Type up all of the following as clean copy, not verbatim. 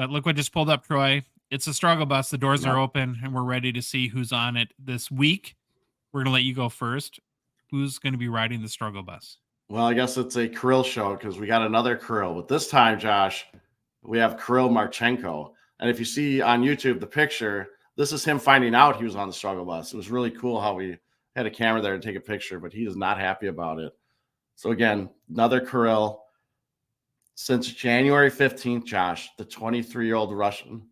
But look what just pulled up, Troy. It's a struggle bus. The doors Yep. are open, and we're ready to see who's on it this week. We're going to let you go first. Who's going to be riding the struggle bus? Well, I guess it's a Kirill show because we got another Kirill. But this time, Josh, we have Kirill Marchenko. And if you see on YouTube the picture, this is him finding out he was on the struggle bus. It was really cool how we had a camera there to take a picture, but he is not happy about it. So again, another Kirill. Since January 15th, Josh, the 23-year-old Russian.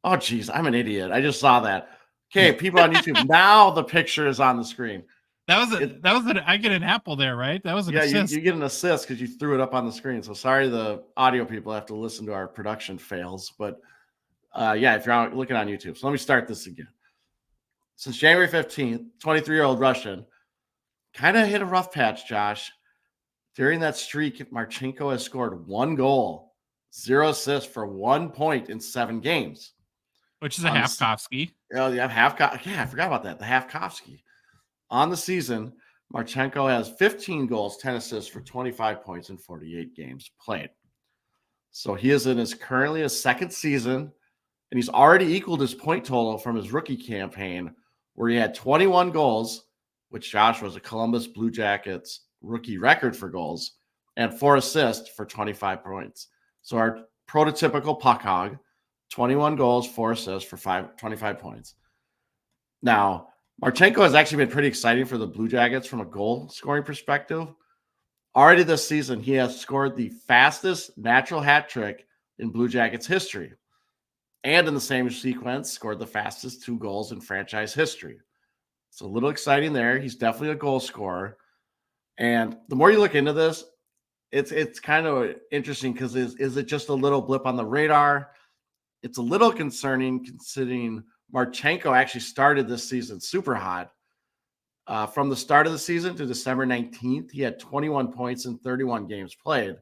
Oh, geez, I'm an idiot. I just saw that. Okay, people on YouTube, now the picture is on the screen. That was I get an apple there, right? That was an assist. You get an assist because you threw it up on the screen. So sorry, the audio people have to listen to our production fails. But if you're looking on YouTube. So let me start this again. Since January 15th, 23-year-old Russian kind of hit a rough patch, Josh. During that streak, Marchenko has scored 1 goal, 0 assists for 1 point in 7 games. Which is a Halfkovsky. Oh, yeah, I forgot about that. The Halfkovsky. On the season, Marchenko has 15 goals, 10 assists for 25 points in 48 games played. So he is in currently his second season, and he's already equaled his point total from his rookie campaign, where he had 21 goals, which Josh was a Columbus Blue Jackets rookie record for goals, and 4 assists for 25 points. So our prototypical puck hog, 21 goals, 4 assists for 25 points. Now, Marchenko has actually been pretty exciting for the Blue Jackets from a goal scoring perspective. Already this season, he has scored the fastest natural hat trick in Blue Jackets history. And in the same sequence, scored the fastest 2 goals in franchise history. It's a little exciting there. He's definitely a goal scorer. And the more you look into this, it's kind of interesting because is it just a little blip on the radar? It's a little concerning considering Marchenko actually started this season super hot. From the start of the season to December 19th, he had 21 points in 31 games played,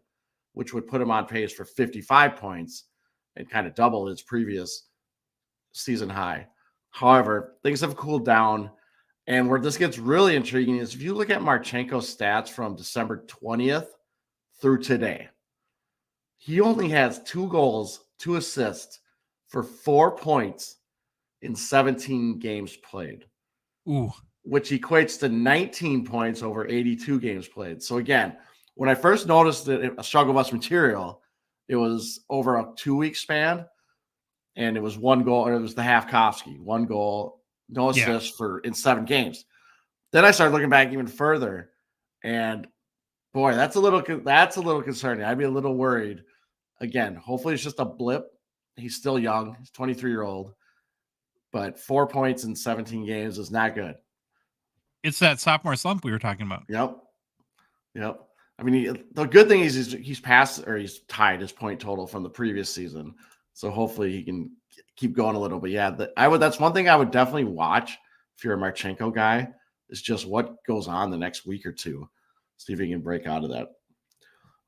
which would put him on pace for 55 points and kind of double his previous season high. However, things have cooled down. And where this gets really intriguing is if you look at Marchenko's stats from December 20th through today, he only has 2 goals, 2 assists for 4 points in 17 games played. Ooh. Which equates to 19 points over 82 games played. So again, when I first noticed that a struggle bus material, it was over a 2-week span, and it was 1 goal, or it was the Halfkovsky, 1 goal, no assists in 7 games. Then I started looking back even further, and boy, that's a little concerning. I'd be a little worried. Again, hopefully it's just a blip. He's still young. He's 23-year-old, but 4 points in 17 games is not good. It's that sophomore slump we were talking about. Yep. I mean, the good thing is he's passed, or he's tied his point total from the previous season. So hopefully he can keep going a little bit. Yeah, that's one thing I would definitely watch if you're a Marchenko guy, is just what goes on the next week or two. See if he can break out of that.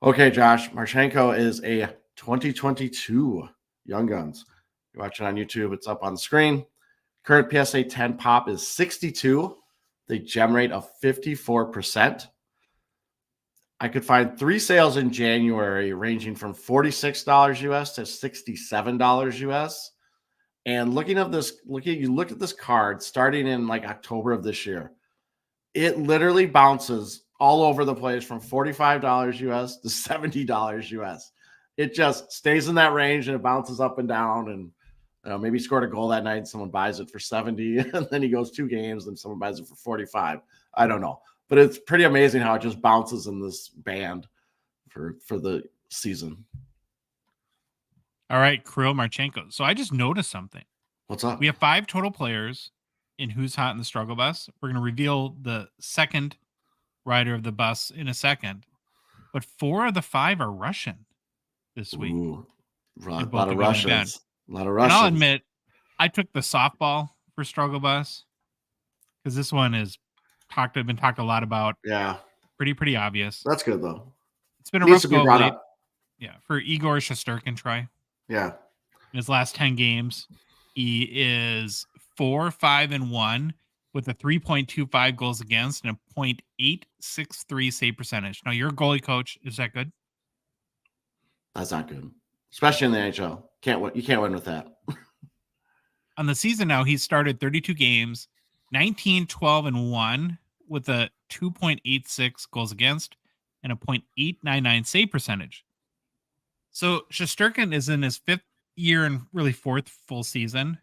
Okay, Josh, Marchenko is a 2022 Young Guns. You're watching on YouTube. It's up on the screen. Current PSA 10 pop is 62. The gem rate of 54%. I could find 3 sales in January ranging from $46 US to $67 US. And looking at this card starting in like October of this year, it literally bounces all over the place from $45 US to $70 US. It just stays in that range and it bounces up and down. And maybe he scored a goal that night and someone buys it for 70, and then he goes 2 games and someone buys it for 45. I don't know. But it's pretty amazing how it just bounces in this band for the season. All right, Kirill Marchenko. So I just noticed something. What's up? We have 5 total players in Who's Hot in the Struggle Bus. We're going to reveal the second rider of the bus in a second. But 4 of the 5 are Russian this week. Ooh, a lot of Russians. And I'll admit, I took the softball for Struggle Bus because this one is been talked a lot about. Yeah. Pretty obvious. That's good, though. It's been a rough go late. Yeah, for Igor Shesterkin, Troy. Yeah. In his last 10 games, he is 4-5-1 with a 3.25 goals against and a .863 save percentage. Now, you're a goalie coach. Is that good? That's not good, especially in the NHL. Can't win. You can't win with that. On the season now, he's started 32 games, 19, 12, and 1 with a 2.86 goals against and a .899 save percentage. So Shesterkin is in his 5th year and really 4th full season.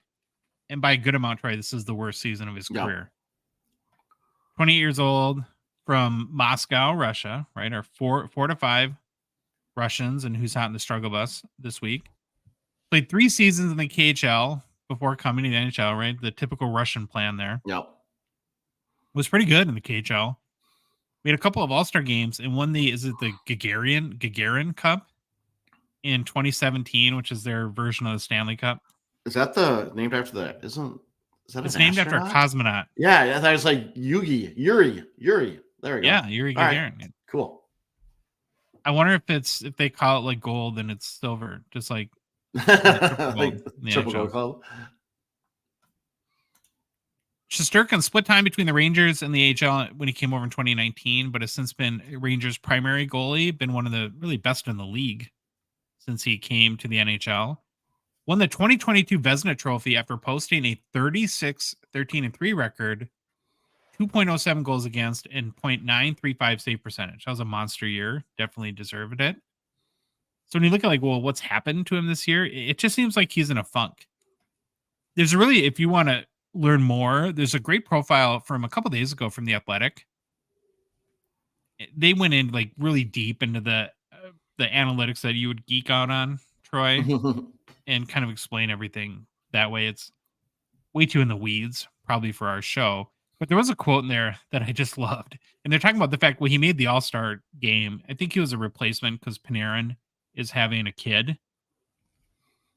And by a good amount, right, this is the worst season of his career. 28 years old, from Moscow, Russia, right? Our 4 to 5 Russians and who's hot in the struggle bus this week. Played 3 seasons in the KHL before coming to the NHL, right? The typical Russian plan there. Yep. Was pretty good in the KHL. We had a couple of All-Star games and won the Gagarin Cup in 2017, which is their version of the Stanley Cup. Is that named after that? Is that it's named after a cosmonaut? Yeah, that was like Yuri. There we go. Yeah, Yuri Gagarin. Right. Cool. I wonder if they call it like gold and it's silver, just like triple gold club. Shesterkin split time between the Rangers and the AHL when he came over in 2019, but has since been Rangers' primary goalie, been one of the really best in the league since he came to the NHL. Won the 2022 Vezina Trophy after posting a 36-13-3 record, 2.07 goals against, and .935 save percentage. That was a monster year. Definitely deserved it. So when you look at what's happened to him this year, it just seems like he's in a funk. There's really, if you want to learn more, there's a great profile from a couple days ago from The Athletic. They went in really deep into the analytics that you would geek out on, Troy, and kind of explain everything that way. It's way too in the weeds, probably for our show. But there was a quote in there that I just loved. And they're talking about the fact, he made the All-Star game. I think he was a replacement because Panarin is having a kid.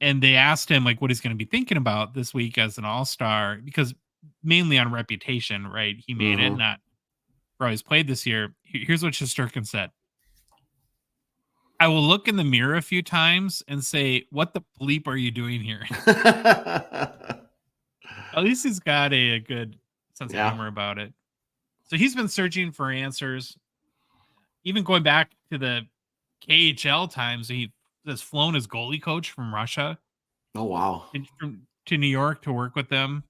And they asked him what he's going to be thinking about this week as an All-Star, because mainly on reputation, right? He made it, not for how he's played this year. Here's what Shesterkin said. I will look in the mirror a few times and say, what the bleep are you doing here? At least he's got a good sense of humor about it. So he's been searching for answers, even going back to the KHL times. He has flown his goalie coach from Russia. Oh, wow. To New York to work with them.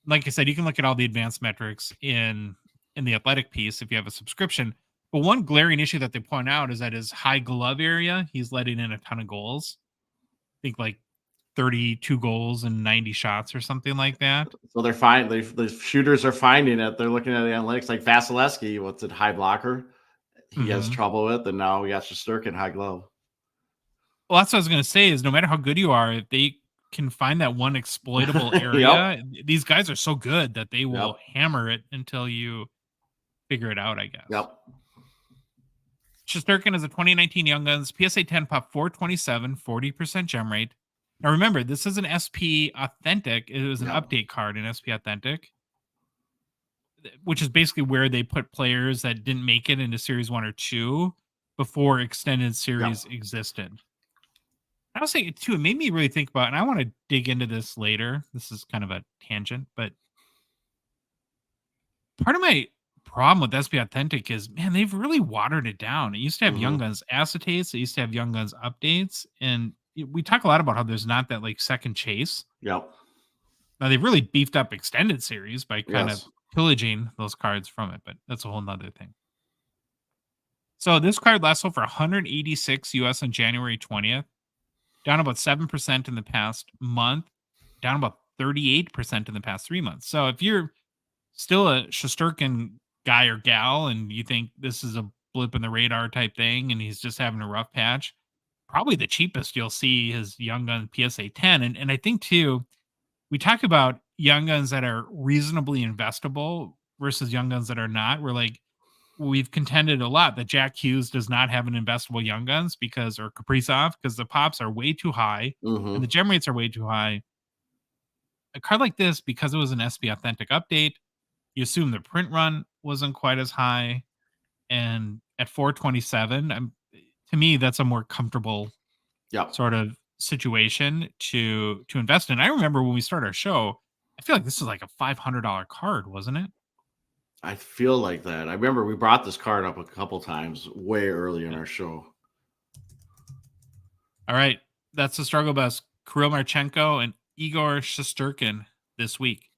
Like I said, you can look at all the advanced metrics in the Athletic piece if you have a subscription. But one glaring issue that they point out is that his high glove area, he's letting in a ton of goals. I think 32 goals and 90 shots or something like that. So they're fine. The shooters are finding it. They're looking at the analytics like Vasilevsky. What's it? High blocker. He has trouble with, and now we got Shesterkin high glove. Well, that's what I was going to say is no matter how good you are, if they can find that one exploitable area, these guys are so good that they will hammer it until you figure it out, I guess. Yep. Shesterkin is a 2019 Young Guns PSA 10 pop 427, 40% gem rate. Now remember, this is an SP Authentic. It was an update card in SP Authentic, which is basically where they put players that didn't make it into Series 1 or 2 before extended series existed. I was saying, too, it made me really think about, and I want to dig into this later. This is kind of a tangent, but part of my problem with SP Authentic is, man, they've really watered it down. It used to have Young Guns acetates. It used to have Young Guns updates. And we talk a lot about how there's not that second chase. Yep. Now they've really beefed up extended series by kind of pillaging those cards from it, but that's a whole nother thing. So this card lasts for 186 US on January 20th, down about 7% in the past month, down about 38% in the past 3 months. So if you're still a Shesterkin guy or gal and you think this is a blip in the radar type thing and he's just having a rough patch, probably the cheapest you'll see is Young Gun PSA 10. And I think too, we talk about Young Guns that are reasonably investable versus Young Guns that are not. We've contended a lot that Jack Hughes does not have an investable Young Guns or Kaprizov, because the pops are way too high and the gem rates are way too high. A card like this, because it was an SP Authentic update, you assume the print run wasn't quite as high, and at 427, to me, that's a more comfortable sort of situation to invest in. I remember when we started our show, I feel like this was a $500 card, wasn't it? I feel like that. I remember we brought this card up a couple times way early in our show. All right. That's the Struggle Bus Kirill Marchenko and Igor Shesterkin this week.